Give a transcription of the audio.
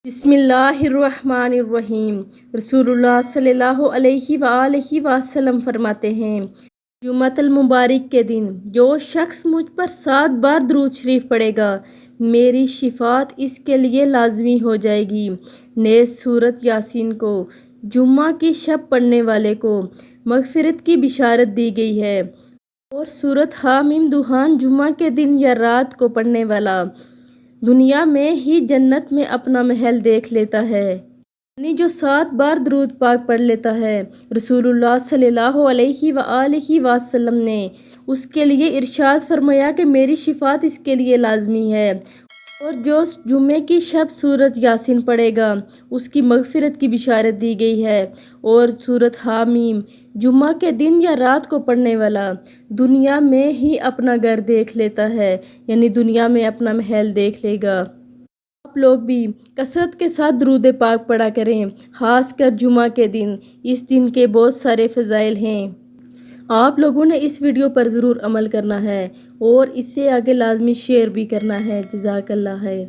بسم اللہ الرحمن الرحیم۔ رسول اللہ صلی اللہ علیہ وآلہ وسلم فرماتے ہیں، جمعۃ المبارک کے دن جو شخص مجھ پر 7 بار درود شریف پڑھے گا، میری شفاعت اس کے لیے لازمی ہو جائے گی۔ نیز سورۃ یاسین کو جمعہ کی شب پڑھنے والے کو مغفرت کی بشارت دی گئی ہے، اور سورۃ حامیم دخان جمعہ کے دن یا رات کو پڑھنے والا دنیا میں ہی جنت میں اپنا محل دیکھ لیتا ہے، یعنی جو 7 بار درود پاک پڑھ لیتا ہے۔ رسول اللہ صلی اللہ علیہ وآلہ وسلم نے اس کے لیے ارشاد فرمایا کہ میری شفاعت اس کے لیے لازمی ہے، اور جو جمعے کی شب سورۃ یاسین پڑھے گا اس کی مغفرت کی بشارت دی گئی ہے، اور سورۃ حامیم جمعہ کے دن یا رات کو پڑھنے والا دنیا میں ہی اپنا گھر دیکھ لیتا ہے، یعنی دنیا میں اپنا محل دیکھ لے گا۔ آپ لوگ بھی کثرت کے ساتھ درود پاک پڑھا کریں، خاص کر جمعہ کے دن۔ اس دن کے بہت سارے فضائل ہیں۔ آپ لوگوں نے اس ویڈیو پر ضرور عمل کرنا ہے، اور اسے آگے لازمی شیئر بھی کرنا ہے۔ جزاک اللہ خیر۔